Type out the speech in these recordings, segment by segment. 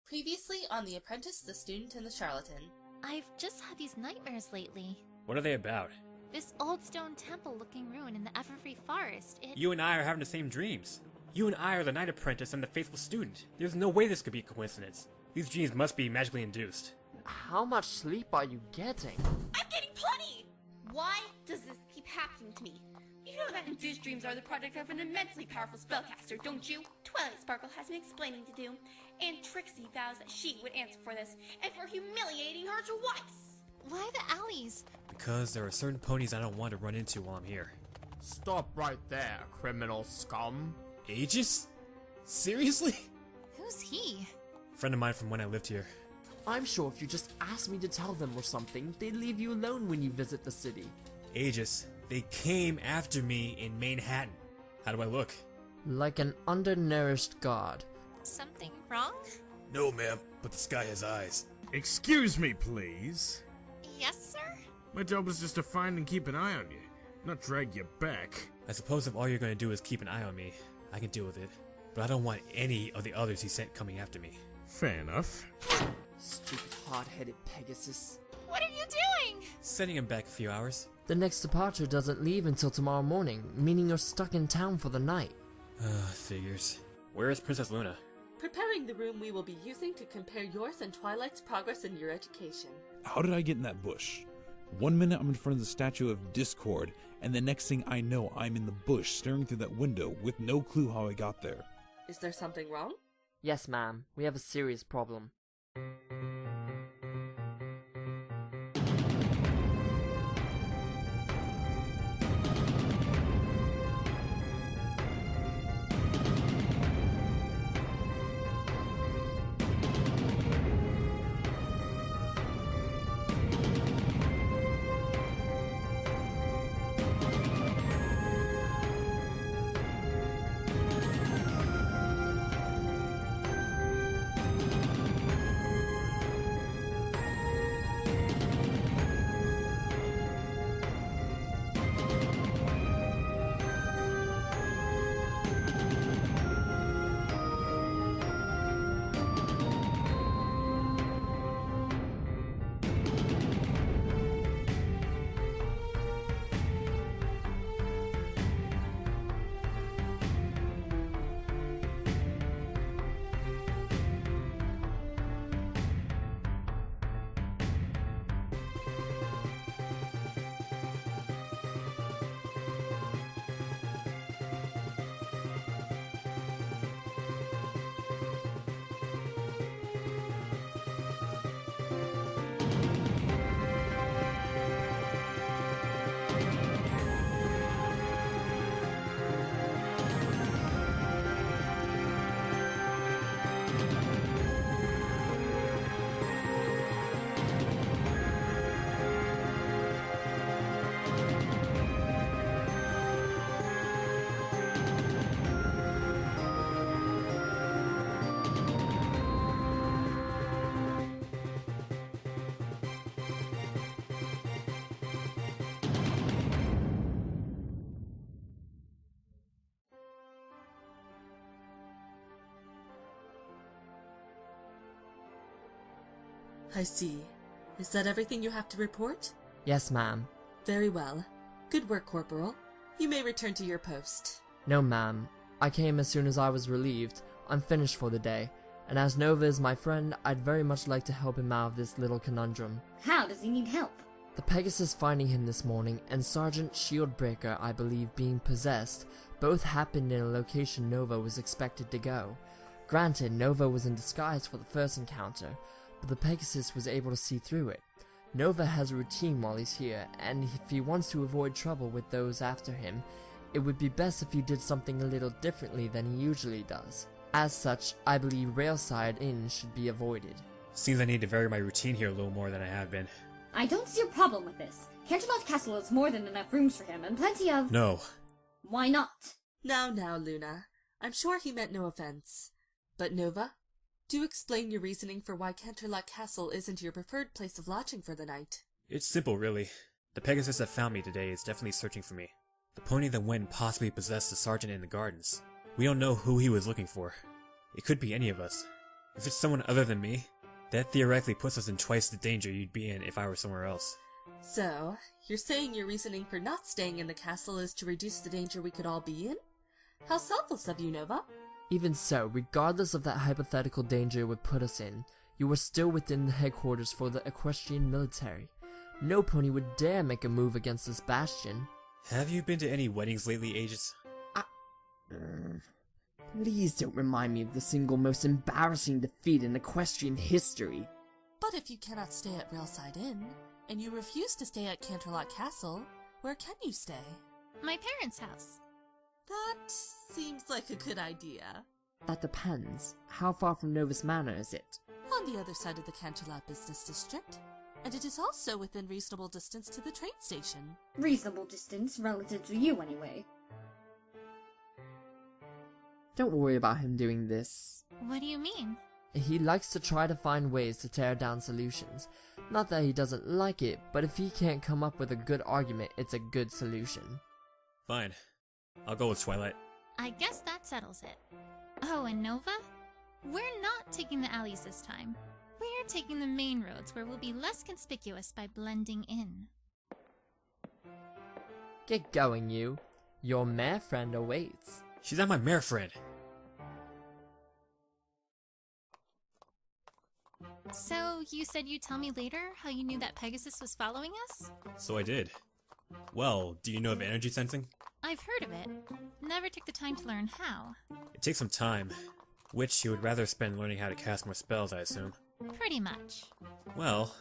Previously on The Apprentice, the Student, and the Charlatan. I've just had these nightmares lately. What are they about? This old stone temple-looking ruin in the Everfree Forest, You and I are having the same dreams. You and I are the Knight Apprentice and the Faithful Student. There's no way this could be a coincidence. These dreams must be magically induced. How much sleep are you getting? I'm getting plenty! Why does this keep happening to me? You know that induced dreams are the product of an immensely powerful spellcaster, don't you? Twilight Sparkle has some explaining to do, and Trixie vows that she would answer for this, and for humiliating her twice! Why the alleys? Because there are certain ponies I don't want to run into while I'm here. Stop right there, criminal scum. Aegis? Seriously? Who's he? Friend of mine from when I lived here. I'm sure if you just asked me to tell them or something, they'd leave you alone when you visit the city. Aegis, they came after me in Manhattan. How do I look? Like an undernourished god. Something wrong? No, ma'am, but the sky has eyes. Excuse me, please. Yes, sir? My job is just to find and keep an eye on you, not drag you back. I suppose if all you're going to do is keep an eye on me, I can deal with it. But I don't want any of the others he sent coming after me. Fair enough. Stupid hard-headed Pegasus. What are you doing? Sending him back a few hours. The next departure doesn't leave until tomorrow morning, meaning you're stuck in town for the night. Figures. Where is Princess Luna? Preparing the room we will be using to compare yours and Twilight's progress in your education. How did I get in that bush? 1 minute I'm in front of the statue of Discord, and the next thing I know I'm in the bush staring through that window with no clue how I got there. Is there something wrong? Yes, ma'am. We have a serious problem. I see. Is that everything you have to report? Yes, ma'am. Very well. Good work, Corporal. You may return to your post. No, ma'am. I came as soon as I was relieved. I'm finished for the day. And as Nova is my friend, I'd very much like to help him out of this little conundrum. How does he need help? The Pegasus finding him this morning and Sergeant Shieldbreaker, I believe, being possessed, both happened in a location Nova was expected to go. Granted, Nova was in disguise for the first encounter, but the Pegasus was able to see through it. Nova has a routine while he's here, and if he wants to avoid trouble with those after him, it would be best if he did something a little differently than he usually does. As such, I believe Railside Inn should be avoided. Seems I need to vary my routine here a little more than I have been. I don't see a problem with this. Canterlot Castle has more than enough rooms for him, and plenty of— No. Why not? Now, Luna. I'm sure he meant no offense. But Nova, do explain your reasoning for why Canterlot Castle isn't your preferred place of lodging for the night. It's simple, really. The Pegasus that found me today is definitely searching for me. The pony that went and possibly possessed the sergeant in the gardens. We don't know who he was looking for. It could be any of us. If it's someone other than me, that theoretically puts us in twice the danger you'd be in if I were somewhere else. So, you're saying your reasoning for not staying in the castle is to reduce the danger we could all be in? How selfless of you, Nova. Even so, regardless of that hypothetical danger it would put us in, you were still within the headquarters for the Equestrian military. No pony would dare make a move against this bastion. Have you been to any weddings lately, Aegis? Please don't remind me of the single most embarrassing defeat in equestrian history. But if you cannot stay at Railside Inn, and you refuse to stay at Canterlot Castle, where can you stay? My parents' house. That seems like a good idea. That depends. How far from Novus Manor is it? On the other side of the Canterlot Business District, and it is also within reasonable distance to the train station. Reasonable distance relative to you, anyway. Don't worry about him doing this. What do you mean? He likes to try to find ways to tear down solutions. Not that he doesn't like it, but if he can't come up with a good argument, it's a good solution. Fine. I'll go with Twilight. I guess that settles it. Oh, and Nova? We're not taking the alleys this time. We're taking the main roads where we'll be less conspicuous by blending in. Get going, you. Your mare friend awaits. She's not my mare friend. So, you said you'd tell me later how you knew that Pegasus was following us? So I did. Well, do you know of energy sensing? I've heard of it. Never took the time to learn how. It takes some time, which you would rather spend learning how to cast more spells, I assume. Pretty much. Well,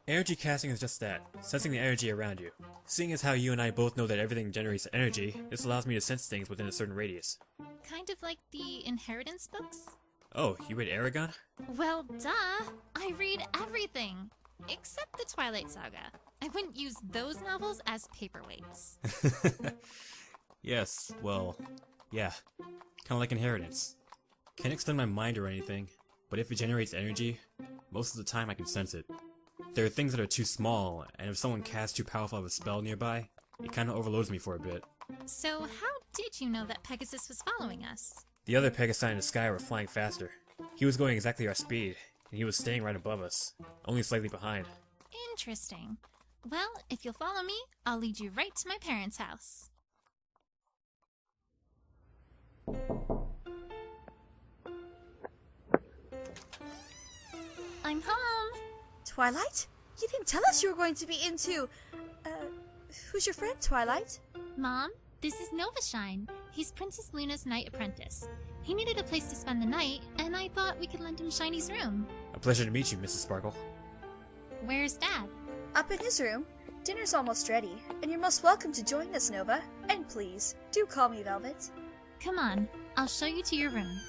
energy casting is just that, sensing the energy around you. Seeing as how you and I both know that everything generates energy, this allows me to sense things within a certain radius. Kind of like the Inheritance books? Oh, you read Aragon? Well, duh! I read everything! Except the Twilight Saga. I wouldn't use those novels as paperweights. Yes, well, yeah. Kinda like Inheritance. Can't extend my mind or anything, but if it generates energy, most of the time I can sense it. There are things that are too small, and if someone casts too powerful of a spell nearby, it kinda overloads me for a bit. So how did you know that Pegasus was following us? The other Pegasi in the sky were flying faster. He was going exactly our speed, and he was staying right above us, only slightly behind. Interesting. Well, if you'll follow me, I'll lead you right to my parents' house. I'm home! Twilight? You didn't tell us you were going to be into... who's your friend, Twilight? Mom, this is Nova Shine. He's Princess Luna's night apprentice. He needed a place to spend the night, and I thought we could lend him Shiny's room. A pleasure to meet you, Mrs. Sparkle. Where's Dad? Up in his room. Dinner's almost ready, and you're most welcome to join us, Nova. And please, do call me Velvet. Come on, I'll show you to your room.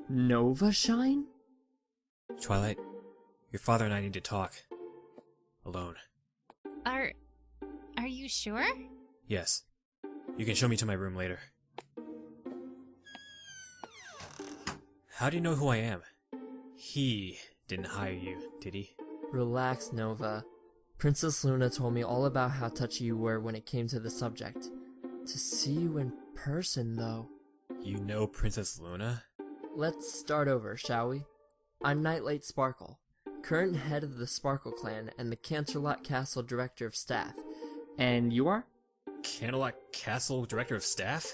Nova Shine? Twilight, your father and I need to talk. Alone. Are you sure? Yes. You can show me to my room later. How do you know who I am? He didn't hire you, did he? Relax, Nova. Princess Luna told me all about how touchy you were when it came to the subject. To see you in person, though. You know Princess Luna? Let's start over, shall we? I'm Nightlight-Sparkle, current head of the Sparkle Clan and the Canterlot Castle Director of Staff. And you are? Canterlot Castle Director of Staff?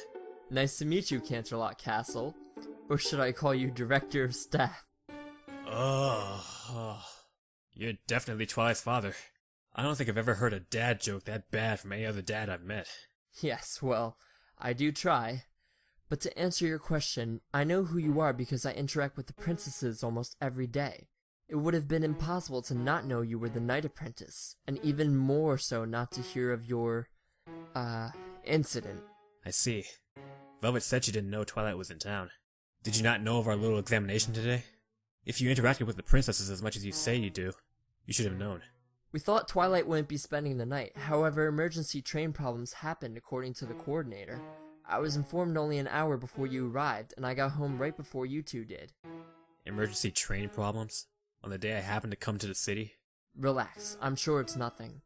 Nice to meet you, Canterlot Castle. Or should I call you Director of Staff? You're definitely Twilight's father. I don't think I've ever heard a dad joke that bad from any other dad I've met. Yes, well, I do try. But to answer your question, I know who you are because I interact with the princesses almost every day. It would have been impossible to not know you were the Knight Apprentice, and even more so not to hear of your, incident. I see. Velvet said she didn't know Twilight was in town. Did you not know of our little examination today? If you interacted with the princesses as much as you say you do, you should have known. We thought Twilight wouldn't be spending the night, however emergency train problems happened according to the coordinator. I was informed only an hour before you arrived, and I got home right before you two did. Emergency train problems? On the day I happened to come to the city? Relax, I'm sure it's nothing.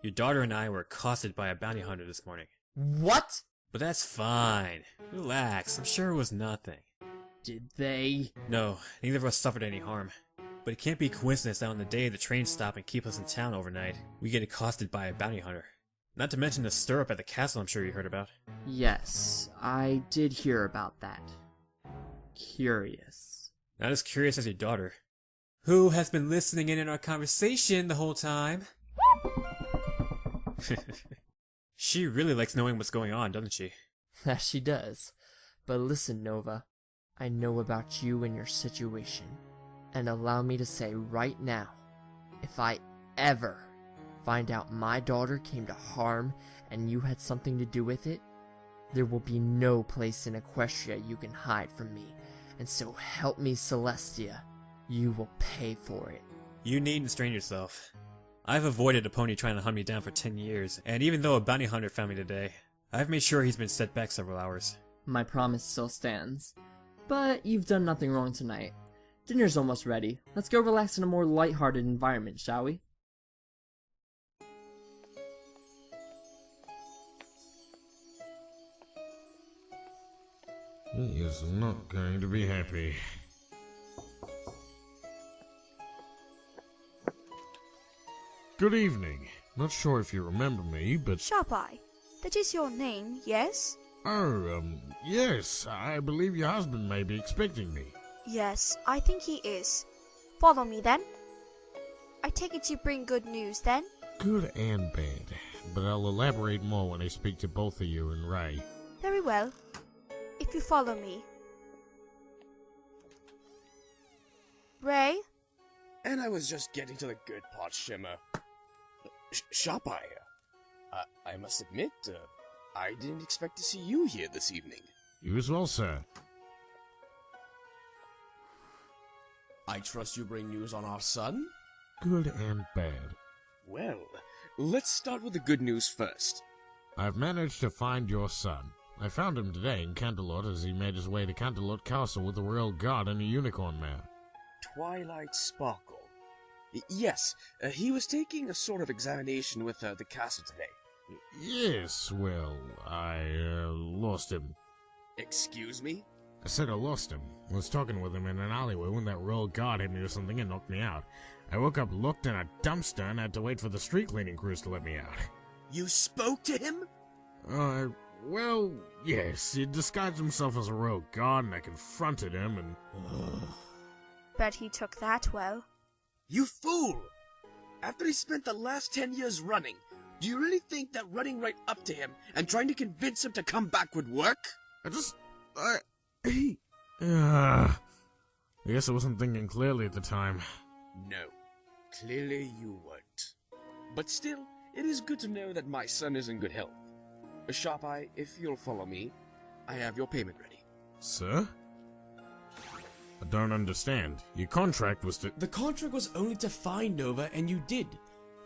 Your daughter and I were accosted by a bounty hunter this morning. What? But that's fine. Relax, I'm sure it was nothing. Did they? No, neither of us suffered any harm. But it can't be a coincidence that on the day the trains stop and keep us in town overnight, we get accosted by a bounty hunter. Not to mention the stir-up at the castle I'm sure you heard about. Yes, I did hear about that. Curious. Not as curious as your daughter, who has been listening in on our conversation the whole time. She really likes knowing what's going on, doesn't she? That she does. But listen, Nova. I know about you and your situation. And allow me to say right now, if I ever find out my daughter came to harm and you had something to do with it, there will be no place in Equestria you can hide from me. And so help me, Celestia, you will pay for it. You needn't strain yourself. I've avoided a pony trying to hunt me down for 10 years, and even though a bounty hunter found me today, I've made sure he's been set back several hours. My promise still stands. But you've done nothing wrong tonight. Dinner's almost ready. Let's go relax in a more lighthearted environment, shall we? He is not going to be happy. Good evening. Not sure if you remember me, but... Sharp-Eye, that is your name, yes? Oh, yes. I believe your husband may be expecting me. Yes, I think he is. Follow me then. I take it you bring good news then? Good and bad, but I'll elaborate more when I speak to both of you and Ray. Very well. If you follow me. Ray? And I was just getting to the good part, Shimmer. Sharp-Eye, I must admit, I didn't expect to see you here this evening. You as well, sir. I trust you bring news on our son? Good and bad. Well, let's start with the good news first. I've managed to find your son. I found him today in Canterlot as he made his way to Canterlot Castle with the royal guard and a unicorn mare. Twilight Sparkle. Yes, he was taking a sort of examination with the castle today. Yes, well, I lost him. Excuse me? I said I lost him. I was talking with him in an alleyway when that royal guard hit me with something and knocked me out. I woke up locked in a dumpster and had to wait for the street cleaning crews to let me out. You spoke to him? Well, yes. He disguised himself as a royal guard and I confronted him and... Bet he took that well. You fool! After he spent the last 10 years running, do you really think that running right up to him and trying to convince him to come back would work? I guess I wasn't thinking clearly at the time. No, clearly you weren't. But still, it is good to know that my son is in good health. Sharp-Eye, if you'll follow me, I have your payment ready. Sir? I don't understand. Your contract was to... The contract was only to find Nova, and you did.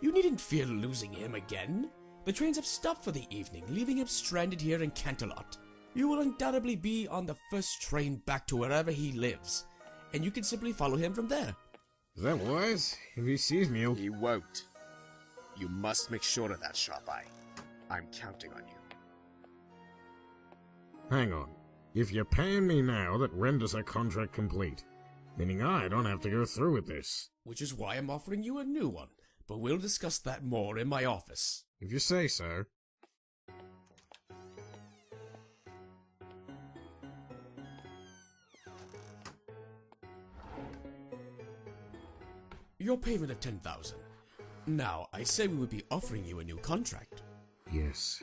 You needn't fear losing him again. The trains have stopped for the evening, leaving him stranded here in Canterlot. You will undoubtedly be on the first train back to wherever he lives, and you can simply follow him from there. Is that wise? If he sees me, He won't. You must make sure of that, Sharp-Eye. I'm counting on you. Hang on. If you're paying me now, that renders our contract complete. Meaning I don't have to go through with this. Which is why I'm offering you a new one, but we'll discuss that more in my office. If you say so. Your payment of 10,000. Now, I say we would be offering you a new contract. Yes.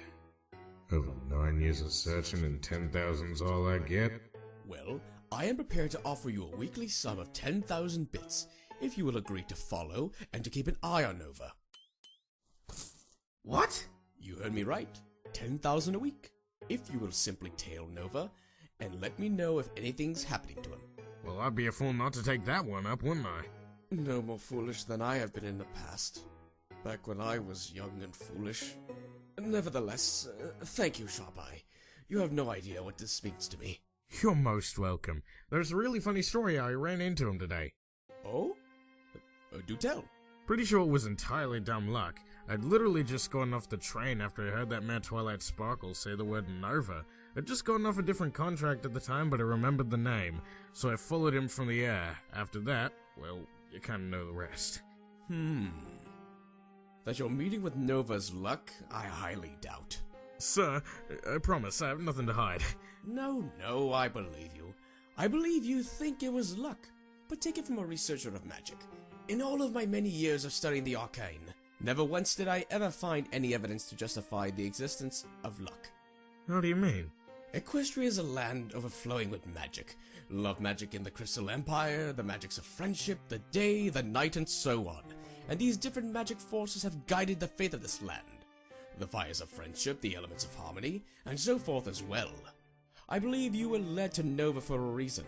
Over 9 years of searching and 10,000's all I get? Well, I am prepared to offer you a weekly sum of 10,000 bits, if you will agree to follow and to keep an eye on Nova. What? You heard me right. 10,000 a week. If you will simply tail Nova, and let me know if anything's happening to him. Well, I'd be a fool not to take that one up, wouldn't I? No more foolish than I have been in the past. Back when I was young and foolish. Nevertheless, thank you, Sharp-Eye. You have no idea what this means to me. You're most welcome. There's a really funny story how I ran into him today. Oh? Do tell. Pretty sure it was entirely dumb luck. I'd literally just gotten off the train after I heard that man Twilight Sparkle say the word Nova. I'd just gotten off a different contract at the time, but I remembered the name, so I followed him from the air. After that, well, you kinda know the rest. That your meeting with Nova's luck, I highly doubt. Sir, I promise, I have nothing to hide. No, I believe you. I believe you think it was luck, but take it from a researcher of magic. In all of my many years of studying the arcane, never once did I ever find any evidence to justify the existence of luck. How do you mean? Equestria is a land overflowing with magic. Love magic in the Crystal Empire, the magics of friendship, the day, the night, and so on. And these different magic forces have guided the fate of this land. The fires of friendship, the elements of harmony, and so forth as well. I believe you were led to Nova for a reason.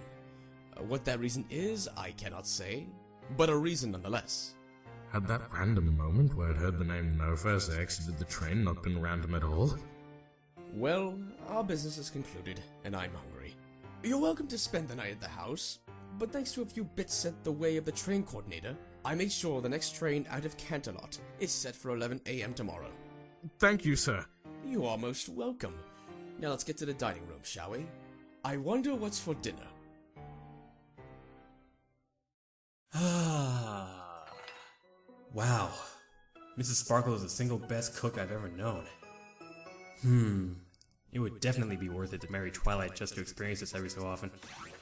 What that reason is, I cannot say, but a reason nonetheless. Had that random moment where I'd heard the name Nova as I exited the train not been random at all? Well, our business is concluded, and I'm hungry. You're welcome to spend the night at the house, but thanks to a few bits sent the way of the train coordinator, I made sure the next train out of Canterlot is set for 11 a.m. tomorrow. Thank you, sir. You are most welcome. Now let's get to the dining room, shall we? I wonder what's for dinner. Wow. Mrs. Sparkle is the single best cook I've ever known. It would definitely be worth it to marry Twilight just to experience this every so often.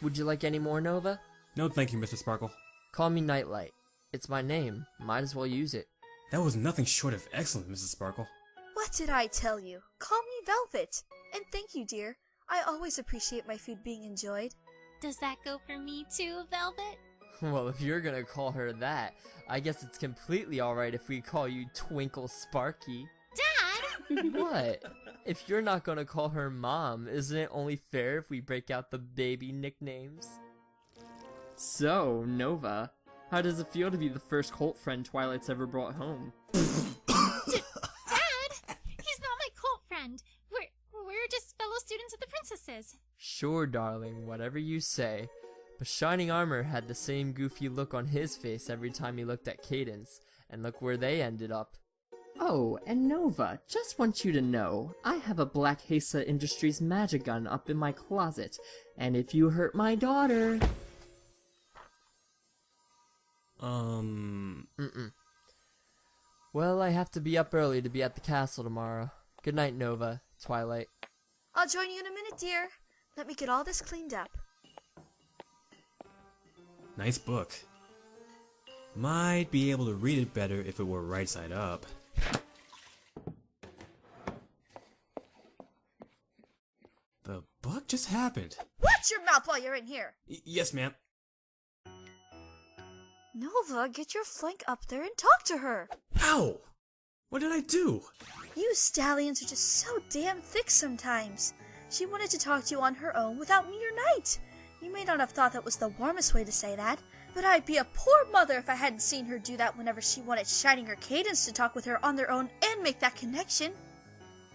Would you like any more, Nova? No thank you, Mr. Sparkle. Call me Nightlight. It's my name. Might as well use it. That was nothing short of excellent, Mrs. Sparkle. What did I tell you? Call me Velvet. And thank you, dear. I always appreciate my food being enjoyed. Does that go for me too, Velvet? Well, if you're gonna call her that, I guess it's completely alright if we call you Twinkle Sparky. Dad! What? If you're not gonna call her Mom, isn't it only fair if we break out the baby nicknames? So, Nova, how does it feel to be the first cult friend Twilight's ever brought home? Dad! He's not my cult friend. We're just fellow students of the princesses. Sure, darling, whatever you say. But Shining Armor had the same goofy look on his face every time he looked at Cadence, and look where they ended up. Oh, and Nova, just want you to know, I have a Black Hesa Industries magic gun up in my closet, and if you hurt my daughter... Well, I have to be up early to be at the castle tomorrow. Good night, Nova, Twilight. I'll join you in a minute, dear. Let me get all this cleaned up. Nice book. Might be able to read it better if it were right side up. The book just happened. Watch your mouth while you're in here! Yes, ma'am. Nova, get your flank up there and talk to her! Ow! What did I do? You stallions are just so damn thick sometimes. She wanted to talk to you on her own without me or Night. You may not have thought that was the warmest way to say that, but I'd be a poor mother if I hadn't seen her do that whenever she wanted Shining or Cadence to talk with her on their own and make that connection.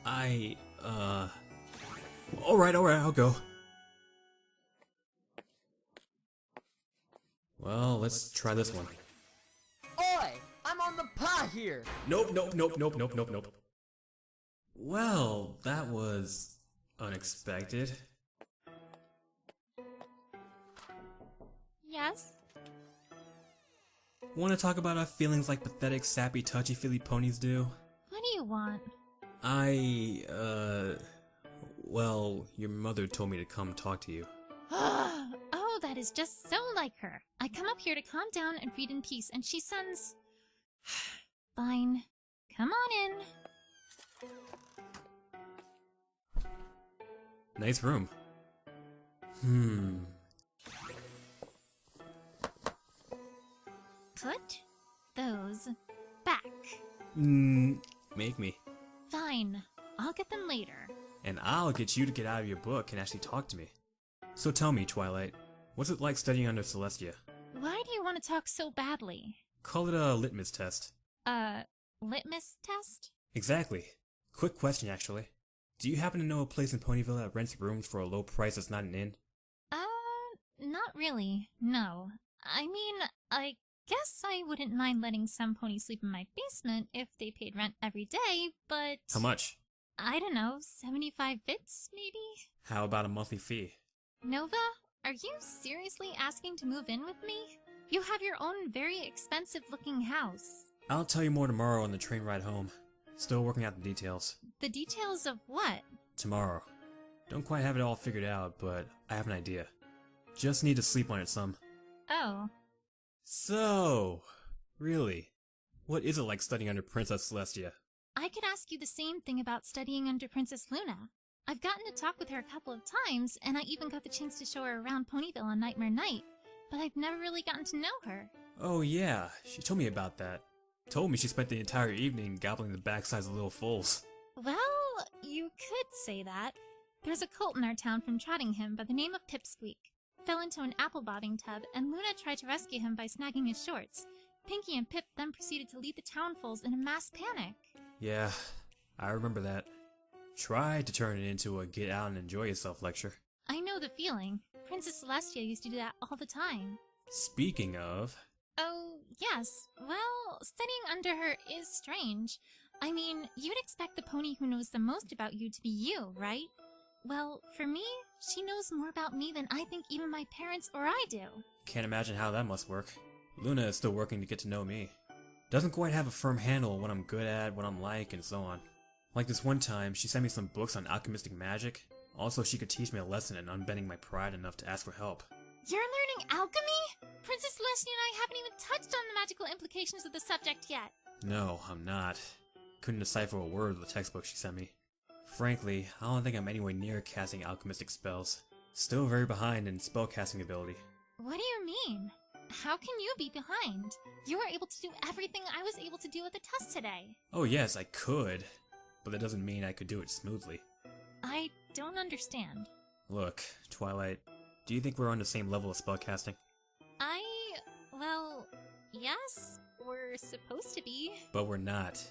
Alright, I'll go. Well, let's try this one. Oi! I'm on the pot here! Nope. Well, that was unexpected. Yes? Want to talk about our feelings like pathetic, sappy, touchy-feely ponies do? What do you want? Well, your mother told me to come talk to you. Oh, that is just so like her. I come up here to calm down and read in peace, and she sends... Fine. Come on in. Nice room. Put those back. Make me. Fine. I'll get them later. And I'll get you to get out of your book and actually talk to me. So tell me, Twilight, what's it like studying under Celestia? Why do you want to talk so badly? Call it a litmus test. Litmus test? Exactly. Quick question, actually. Do you happen to know a place in Ponyville that rents rooms for a low price that's not an inn? Not really, no. I mean, I guess I wouldn't mind letting some ponies sleep in my basement if they paid rent every day, but... How much? I don't know, 75 bits, maybe? How about a monthly fee? Nova, are you seriously asking to move in with me? You have your own very expensive-looking house. I'll tell you more tomorrow on the train ride home. Still working out the details. The details of what? Tomorrow. Don't quite have it all figured out, but I have an idea. Just need to sleep on it some. Oh. So, really, what is it like studying under Princess Celestia? I could ask you the same thing about studying under Princess Luna. I've gotten to talk with her a couple of times, and I even got the chance to show her around Ponyville on Nightmare Night, but I've never really gotten to know her. Oh yeah, she told me about that. Told me she spent the entire evening gobbling the backsides of little foals. Well, you could say that. There's a colt in our town from Trottingham by the name of Pipsqueak. Fell into an apple bobbing tub, and Luna tried to rescue him by snagging his shorts. Pinky and Pip then proceeded to lead the town foals in a mass panic. Yeah, I remember that. Tried to turn it into a get out and enjoy yourself lecture. I know the feeling. Princess Celestia used to do that all the time. Speaking of... Oh, yes. Well, studying under her is strange. I mean, you'd expect the pony who knows the most about you to be you, right? Well, for me, she knows more about me than I think even my parents or I do. Can't imagine how that must work. Luna is still working to get to know me. Doesn't quite have a firm handle on what I'm good at, what I'm like, and so on. Like this one time, she sent me some books on alchemistic magic. Also, she could teach me a lesson in unbending my pride enough to ask for help. You're learning alchemy? Princess Celestia and I haven't even touched on the magical implications of the subject yet. No, I'm not. Couldn't decipher a word of the textbook she sent me. Frankly, I don't think I'm anywhere near casting alchemistic spells. Still very behind in spellcasting ability. What do you mean? How can you be behind? You were able to do everything I was able to do at the test today. Oh yes, I could. But that doesn't mean I could do it smoothly. I don't understand. Look, Twilight, do you think we're on the same level of spellcasting? Well, yes, we're supposed to be. But we're not.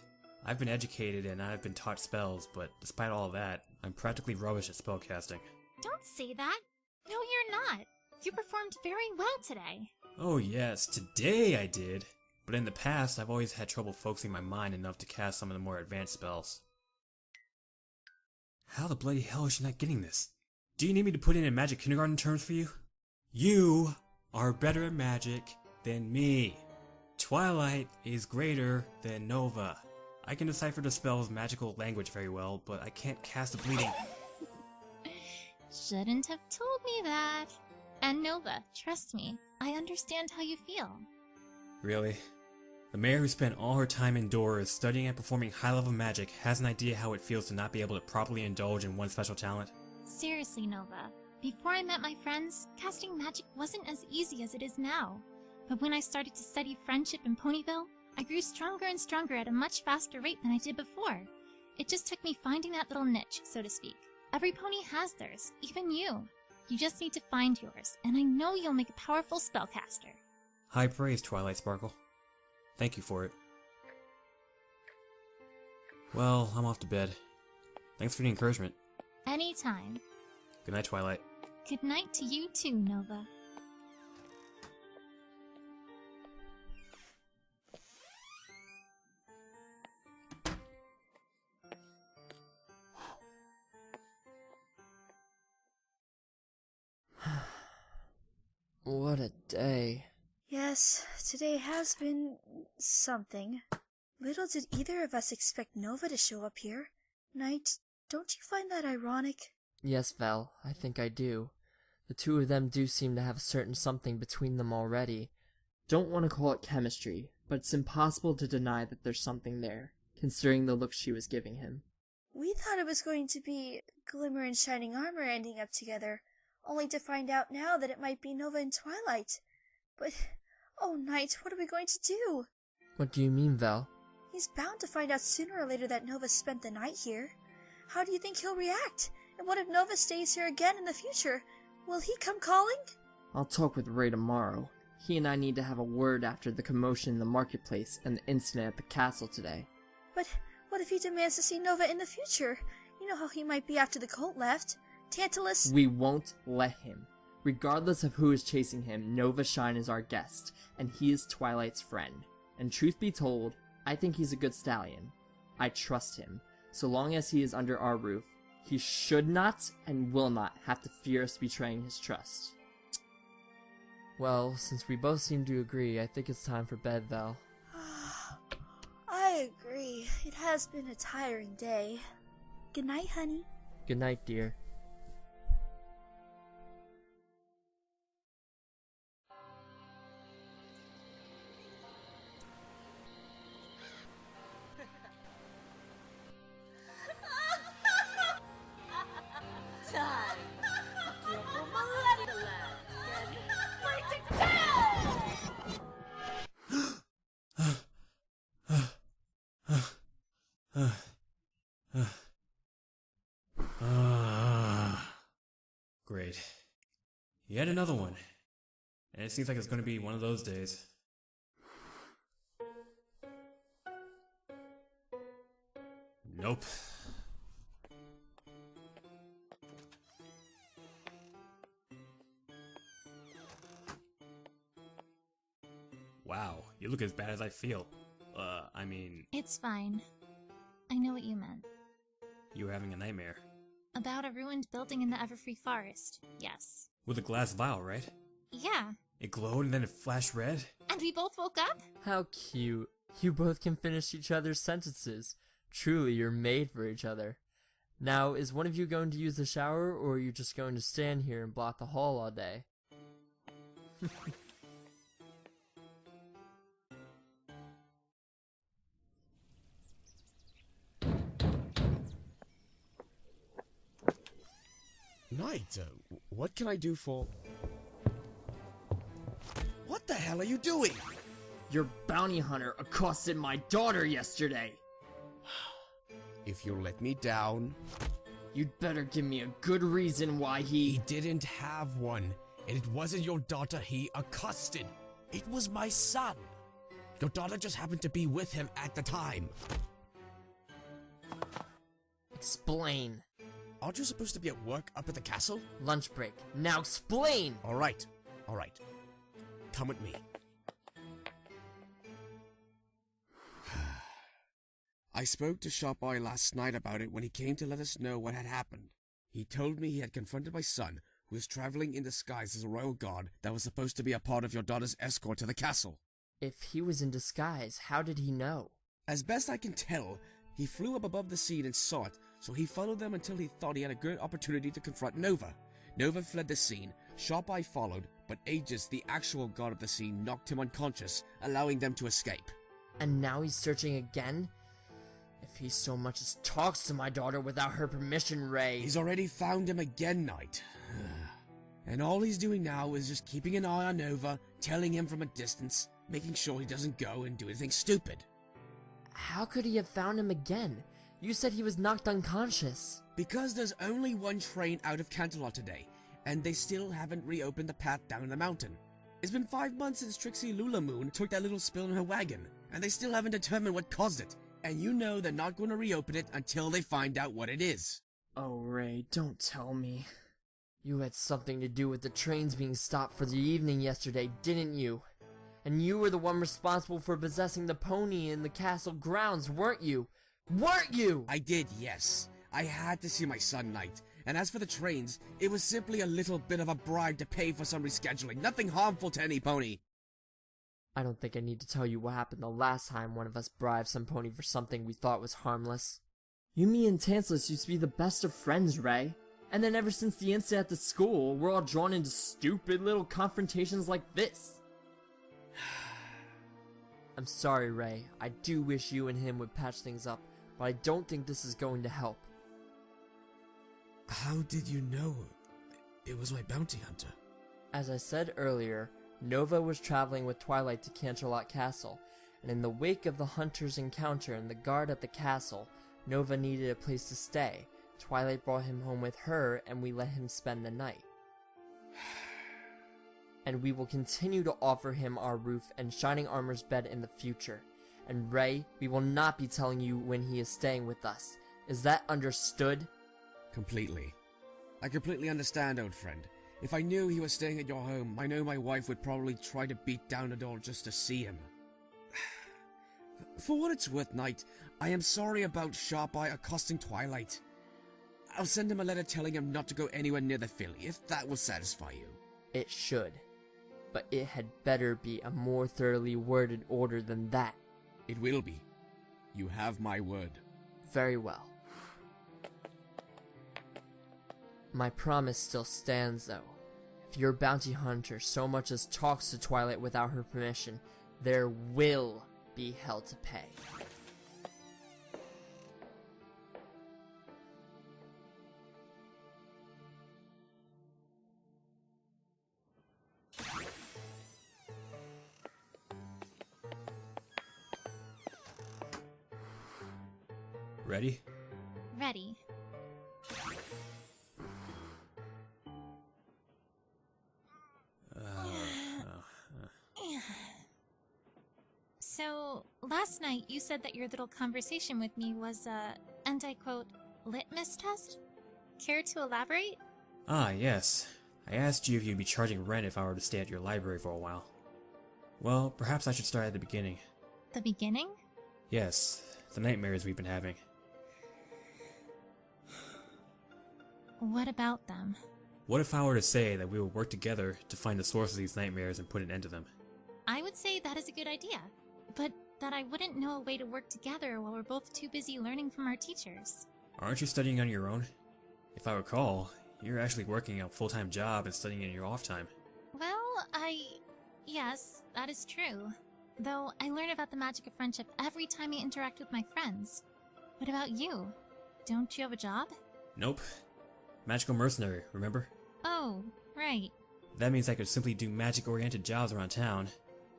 I've been educated and I've been taught spells, but despite all that, I'm practically rubbish at spellcasting. Don't say that. No, you're not. You performed very well today. Oh yes, today I did. But in the past, I've always had trouble focusing my mind enough to cast some of the more advanced spells. How the bloody hell is she not getting this? Do you need me to put it in magic kindergarten terms for you? You are better at magic than me. Twilight is greater than Nova. I can decipher the spell's magical language very well, but I can't cast the bleeding. Shouldn't have told me that. And Nova, trust me, I understand how you feel. Really? The mayor who spent all her time indoors studying and performing high-level magic has an idea how it feels to not be able to properly indulge in one special talent? Seriously, Nova. Before I met my friends, casting magic wasn't as easy as it is now. But when I started to study friendship in Ponyville, I grew stronger and stronger at a much faster rate than I did before. It just took me finding that little niche, so to speak. Every pony has theirs, even you. You just need to find yours, and I know you'll make a powerful spellcaster. High praise, Twilight Sparkle. Thank you for it. Well, I'm off to bed. Thanks for the encouragement. Anytime. Good night, Twilight. Good night to you too, Nova. What a day. Yes, today has been something. Little did either of us expect Nova to show up here. Knight, don't you find that ironic? Yes, Val, I think I do. The two of them do seem to have a certain something between them already. Don't want to call it chemistry, but it's impossible to deny that there's something there, considering the look she was giving him. We thought it was going to be Glimmer and Shining Armor ending up together, only to find out now that it might be Nova and Twilight. But, oh Knight, what are we going to do? What do you mean, Val? He's bound to find out sooner or later that Nova spent the night here. How do you think he'll react? And what if Nova stays here again in the future? Will he come calling? I'll talk with Ray tomorrow. He and I need to have a word after the commotion in the marketplace and the incident at the castle today. But what if he demands to see Nova in the future? You know how he might be after the cult left. Tantalus... We won't let him. Regardless of who is chasing him, Nova Shine is our guest, and he is Twilight's friend. And truth be told, I think he's a good stallion. I trust him. So long as he is under our roof, he should not and will not have to fear us betraying his trust. Well, since we both seem to agree, I think it's time for bed, Val. I agree. It has been a tiring day. Good night, honey. Good night, dear. Great. Yet another one. And it seems like it's going to be one of those days. Nope. Wow, you look as bad as I feel. I mean... It's fine. I know what you meant. You were having a nightmare. About a ruined building in the Everfree Forest, yes. With a glass vial, right? Yeah. It glowed and then it flashed red? And we both woke up? How cute. You both can finish each other's sentences. Truly, you're made for each other. Now, is one of you going to use the shower, or are you just going to stand here and block the hall all day? Knight, what can I do for... What the hell are you doing? Your bounty hunter accosted my daughter yesterday! If you'll let me down... You'd better give me a good reason why He didn't have one, and it wasn't your daughter he accosted. It was my son. Your daughter just happened to be with him at the time. Explain. Aren't you supposed to be at work up at the castle? Lunch break. Now explain! Alright. Come with me. I spoke to Sharp Eye last night about it when he came to let us know what had happened. He told me he had confronted my son, who was traveling in disguise as a royal guard that was supposed to be a part of your daughter's escort to the castle. If he was in disguise, how did he know? As best I can tell, he flew up above the scene and saw it, so he followed them until he thought he had a good opportunity to confront Nova. Nova fled the scene, Sharp Eye followed, but Aegis, the actual god of the scene, knocked him unconscious, allowing them to escape. And now he's searching again? If he so much as talks to my daughter without her permission, Ray... He's already found him again, Knight. And all he's doing now is just keeping an eye on Nova, telling him from a distance, making sure he doesn't go and do anything stupid. How could he have found him again? You said he was knocked unconscious. Because there's only one train out of Canterlot today, and they still haven't reopened the path down the mountain. It's been 5 months since Trixie Lulamoon took that little spill in her wagon, and they still haven't determined what caused it. And you know they're not going to reopen it until they find out what it is. Oh, Ray, don't tell me. You had something to do with the trains being stopped for the evening yesterday, didn't you? And you were the one responsible for possessing the pony in the castle grounds, weren't you? Weren't you? I did, yes. I had to see my son, Knight. And as for the trains, it was simply a little bit of a bribe to pay for some rescheduling. Nothing harmful to any pony. I don't think I need to tell you what happened the last time one of us bribed some pony for something we thought was harmless. You, me, and Tantalus used to be the best of friends, Ray. And then ever since the incident at the school, we're all drawn into stupid little confrontations like this. I'm sorry, Ray. I do wish you and him would patch things up, but I don't think this is going to help. How did you know it was my bounty hunter? As I said earlier, Nova was traveling with Twilight to Canterlot Castle, and in the wake of the hunter's encounter and the guard at the castle, Nova needed a place to stay. Twilight brought him home with her, and we let him spend the night. And we will continue to offer him our roof and Shining Armor's bed in the future. And Ray, we will not be telling you when he is staying with us. Is that understood? Completely. I completely understand, old friend. If I knew he was staying at your home, I know my wife would probably try to beat down the door just to see him. For what it's worth, Knight, I am sorry about Sharp Eye accosting Twilight. I'll send him a letter telling him not to go anywhere near the filly, if that will satisfy you. It should. But it had better be a more thoroughly worded order than that. It will be. You have my word. Very well. My promise still stands, though. If your bounty hunter so much as talks to Twilight without her permission, there will be hell to pay. Ready? Ready. So, last night you said that your little conversation with me was and I quote, litmus test? Care to elaborate? Ah, yes. I asked you if you'd be charging rent if I were to stay at your library for a while. Well, perhaps I should start at the beginning. The beginning? Yes, the nightmares we've been having. What about them? What if I were to say that we would work together to find the source of these nightmares and put an end to them? I would say that is a good idea, but that I wouldn't know a way to work together while we're both too busy learning from our teachers. Aren't you studying on your own? If I recall, you're actually working a full-time job and studying in your off time. Well, yes, that is true. Though I learn about the magic of friendship every time I interact with my friends. What about you? Don't you have a job? Nope. Magical mercenary, remember? Oh, right. That means I could simply do magic-oriented jobs around town,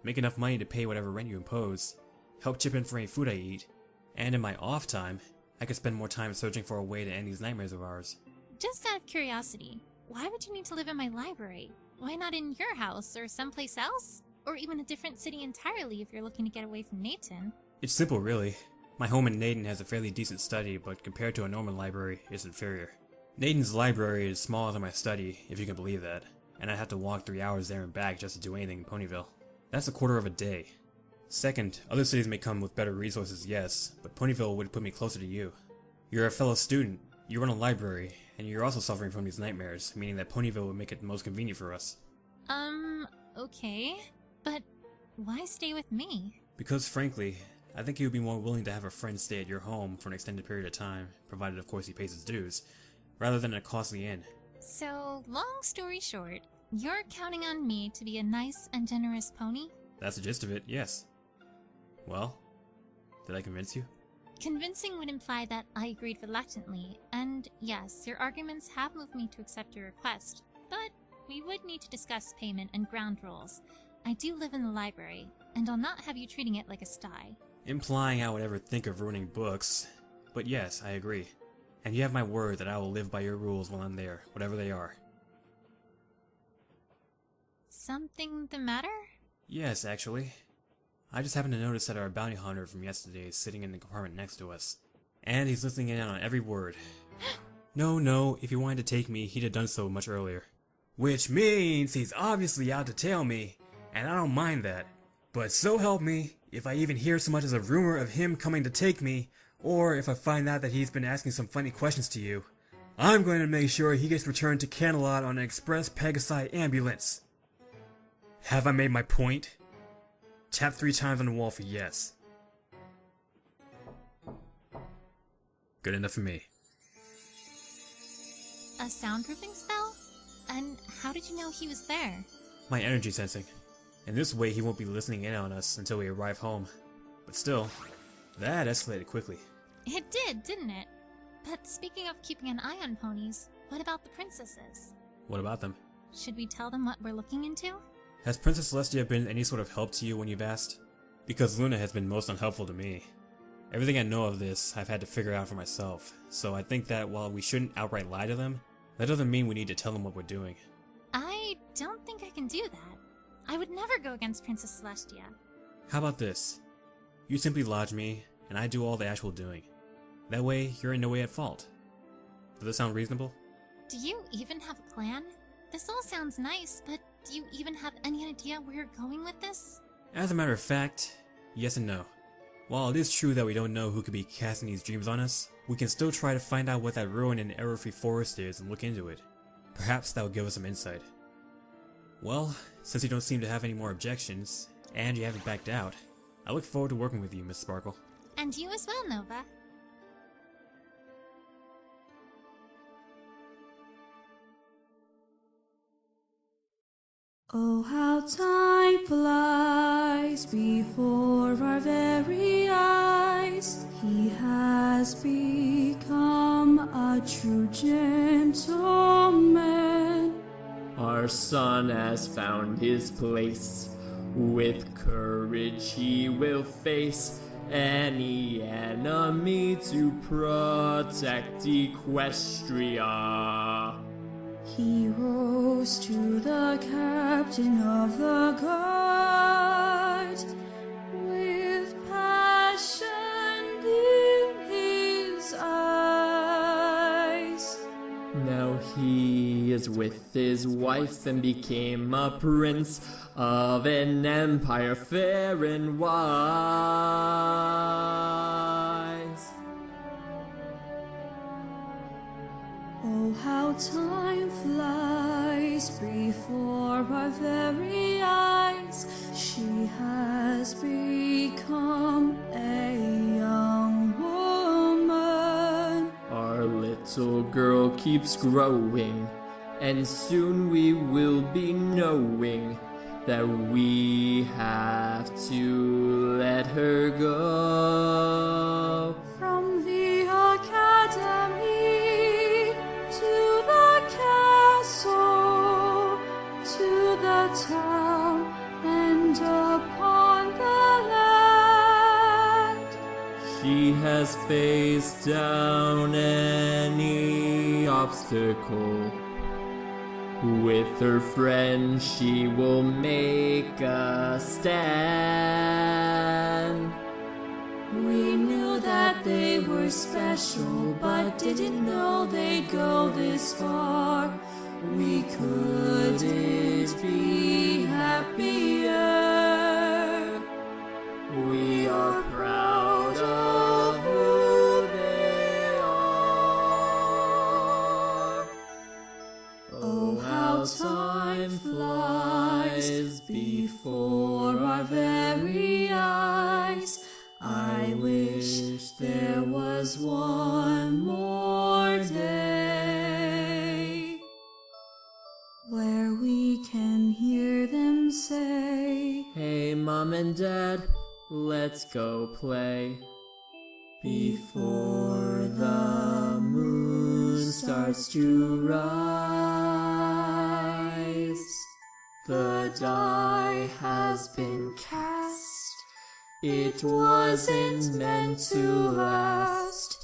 make enough money to pay whatever rent you impose, help chip in for any food I eat, and in my off time, I could spend more time searching for a way to end these nightmares of ours. Just out of curiosity, why would you need to live in my library? Why not in your house or someplace else? Or even a different city entirely if you're looking to get away from Nathan? It's simple, really. My home in Naden has a fairly decent study, but compared to a normal library, it's inferior. Naden's library is smaller than my study, if you can believe that, and I'd have to walk 3 hours there and back just to do anything in Ponyville. That's a quarter of a day. Second, other cities may come with better resources, yes, but Ponyville would put me closer to you. You're a fellow student, you run a library, and you're also suffering from these nightmares, meaning that Ponyville would make it most convenient for us. Okay. But why stay with me? Because frankly, I think you would be more willing to have a friend stay at your home for an extended period of time, provided of course he pays his dues, rather than a costly inn. So, long story short, you're counting on me to be a nice and generous pony? That's the gist of it, yes. Well, did I convince you? Convincing would imply that I agreed reluctantly, and yes, your arguments have moved me to accept your request, but we would need to discuss payment and ground rules. I do live in the library, and I'll not have you treating it like a sty. Implying I would ever think of ruining books, but yes, I agree. And you have my word that I will live by your rules while I'm there, whatever they are. Something the matter? Yes, actually. I just happened to notice that our bounty hunter from yesterday is sitting in the compartment next to us. And he's listening in on every word. No, if he wanted to take me, he'd have done so much earlier. Which means he's obviously out to tail me, and I don't mind that. But so help me, if I even hear so much as a rumor of him coming to take me, or if I find out that he's been asking some funny questions to you, I'm going to make sure he gets returned to Canterlot on an express Pegasi ambulance. Have I made my point? Tap 3 times on the wall for yes. Good enough for me. A soundproofing spell? And how did you know he was there? My energy sensing. In this way he won't be listening in on us until we arrive home. But still, that escalated quickly. It did, didn't it? But speaking of keeping an eye on ponies, what about the princesses? What about them? Should we tell them what we're looking into? Has Princess Celestia been any sort of help to you when you've asked? Because Luna has been most unhelpful to me. Everything I know of this, I've had to figure out for myself, so I think that while we shouldn't outright lie to them, that doesn't mean we need to tell them what we're doing. I don't think I can do that. I would never go against Princess Celestia. How about this? You simply lodge me, and I do all the actual doing. That way, you're in no way at fault. Does that sound reasonable? Do you even have a plan? This all sounds nice, but do you even have any idea where you're going with this? As a matter of fact, yes and no. While it is true that we don't know who could be casting these dreams on us, we can still try to find out what that ruin in error-free forest is and look into it. Perhaps that will give us some insight. Well, since you don't seem to have any more objections, and you haven't backed out, I look forward to working with you, Miss Sparkle. And you as well, Nova. Oh, how time flies before our very eyes. He has become a true gentleman. Our son has found his place. With courage he will face any enemy to protect Equestria. He rose to the captain of the guard with passion in his eyes. Now he is with his wife and became a prince of an empire fair and wise. Oh, how time flies before our very eyes. She has become a young woman. Our little girl keeps growing, and soon we will be knowing that we have to let her go. From the academy to the castle, to the town and upon the land. She has faced down any obstacle. With her friends she will make a stand. We knew that they were special, but didn't know they'd go this far. We couldn't be happier. We are proud of who they are. Oh, how time flies before our very eyes. I wish there was one more day where we can hear them say, Hey, Mom and Dad, let's go play. Before the moon starts to rise, the die has been cast. It wasn't meant to last.